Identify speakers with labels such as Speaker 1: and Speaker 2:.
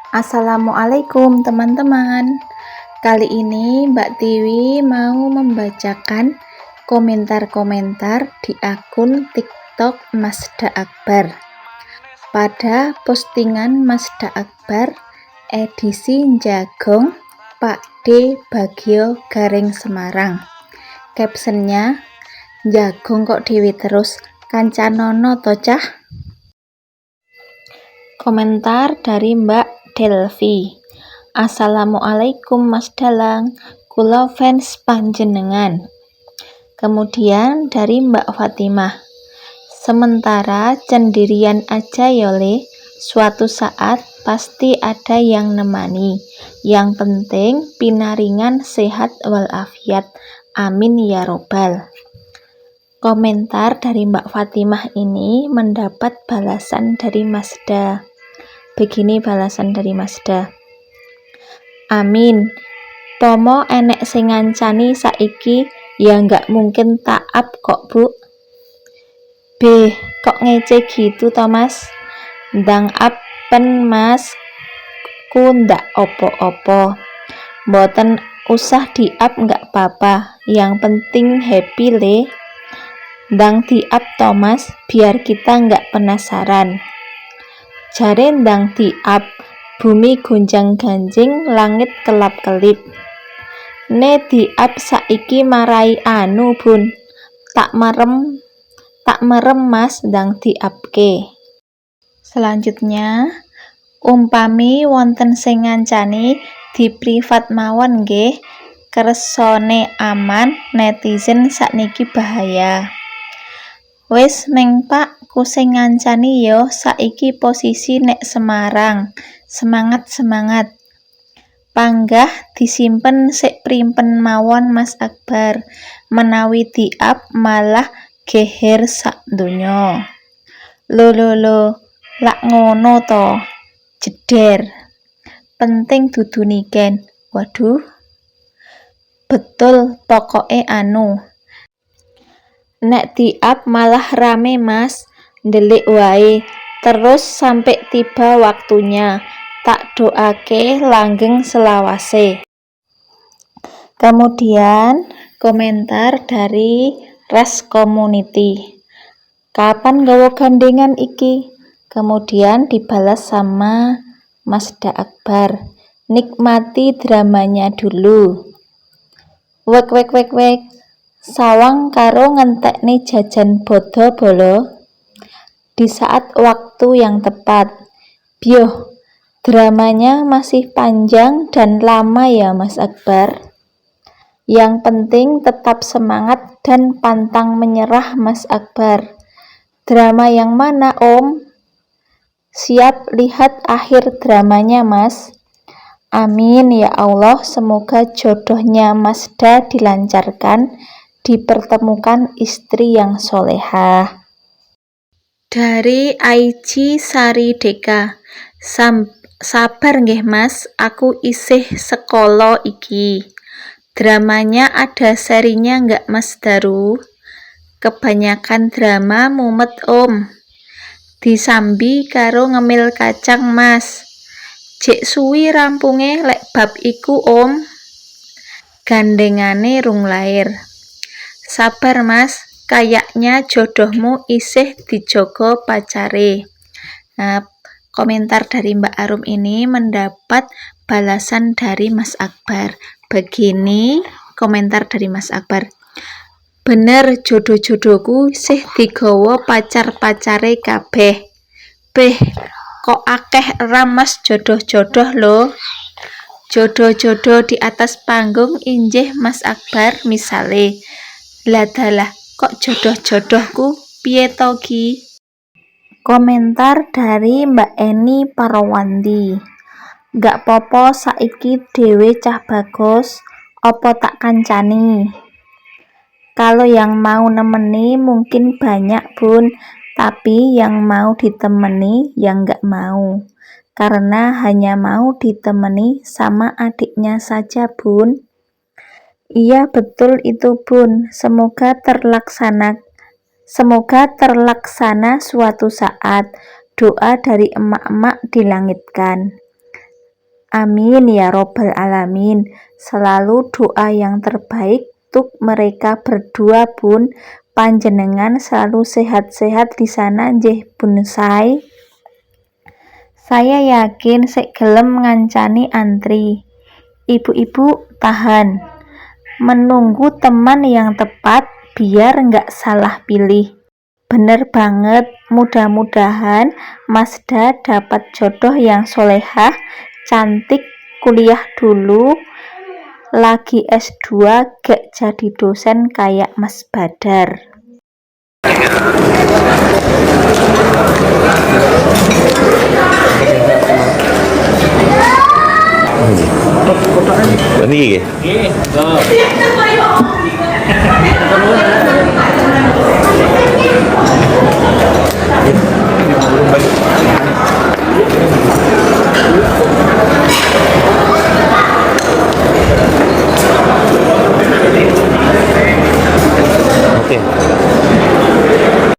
Speaker 1: Assalamualaikum teman-teman. Kali ini Mbak Tiwi mau membacakan komentar-komentar di akun TikTok Masda Akbar. Pada postingan Masda Akbar edisi Jagong Pak D Bagio Garing Semarang. Captionnya, "Jagong kok dewe terus, kancanono to cah?" Komentar dari Mbak Delvi. Assalamualaikum Mas Dalang, kula fans panjenengan. Kemudian dari Mbak Fatimah. Sementara cendirian aja yole, suatu saat pasti ada yang nemani. Yang penting pinaringan sehat walafiat. Amin ya robbal. Komentar dari Mbak Fatimah ini mendapat balasan dari Masda. Begini balasan dari Masda. Amin. Pomo enek sing ngancani saiki ya nggak mungkin taap kok Bu. B. Kok ngece gitu Thomas? Ndang apen Mas ku ndak opo-opo. Mboten usah di-up nggak apa-apa. Yang penting happy le. Ndang di-up Thomas biar kita nggak penasaran. Jare ndang di-up, bumi gonjang-ganjing, langit kelap-kelip. Ne di-up saiki marai anu Bun. Tak merem Mas ndang di-upke. Selanjutnya, umpami wonten sing ngancani di privat mawon nggih, kersone aman, netizen sakniki bahaya. Wis meng Pak ku sing ngancani yo saiki posisi nek Semarang. Semangat. Panggah disimpen sik primpen mawon Mas Akbar. Menawi di-up malah geher sak donya. Lo, lak ngono to. Jeder. Penting dudu niken. Waduh. Betul pokoke anu. Nek di-up malah rame Mas, ndelik wae. Terus sampai tiba waktunya, tak doake langgeng selawase. Kemudian komentar dari Res Community. Kapan gawa gandengan iki? Kemudian dibalas sama Masda Akbar. Nikmati dramanya dulu. Wek. Sawang karo ngentekne jajan bodo bolo di saat waktu yang tepat. Bioh, dramanya masih panjang dan lama ya Mas Akbar. Yang penting tetap semangat dan pantang menyerah Mas Akbar. Drama yang mana Om? Siap lihat akhir dramanya Mas. Amin ya Allah, semoga jodohnya Masda dilancarkan, dipertemukan istri yang solehah. Dari Aici Sari Deka. Sabar nggih Mas, aku isih sekolo iki. Dramanya ada serinya nggak Mas Daru? Kebanyakan drama mumet Om. Disambi karo ngemil kacang Mas. Jek suwi rampunge lek bab iku Om. Gandengane rung lair. Sabar Mas, kayaknya jodohmu isih dijogo pacare. Nah, komentar dari Mbak Arum ini mendapat balasan dari Mas Akbar. Begini komentar dari Mas Akbar. Bener jodoh-jodohku sih digawa pacar-pacare kabeh. Beh, kok akeh ramas jodoh-jodoh lo. Jodoh-jodoh di atas panggung injih Mas Akbar misale. Ladalah kok jodoh-jodohku piye to ki? Komentar dari Mbak Eni Parawandi. Gak popo saiki dewe cah bagus, opo tak kancani? Kalau yang mau nemeni mungkin banyak Bun, tapi yang mau ditemani yang gak mau. Karena hanya mau ditemani sama adiknya saja Bun. Iya betul itu Bun, semoga terlaksana suatu saat. Doa dari emak-emak dilangitkan. Amin ya robbal alamin. Selalu doa yang terbaik untuk mereka berdua Bun. Panjenengan selalu sehat-sehat di sana nggih Bun Sai. Saya yakin sik gelem ngancani antri. Ibu-ibu tahan. Menunggu teman yang tepat biar nggak salah pilih. Bener banget, mudah-mudahan Masda dapat jodoh yang solehah, cantik, kuliah dulu, lagi S2 gak jadi dosen kayak Mas Badar.
Speaker 2: Ini Oke.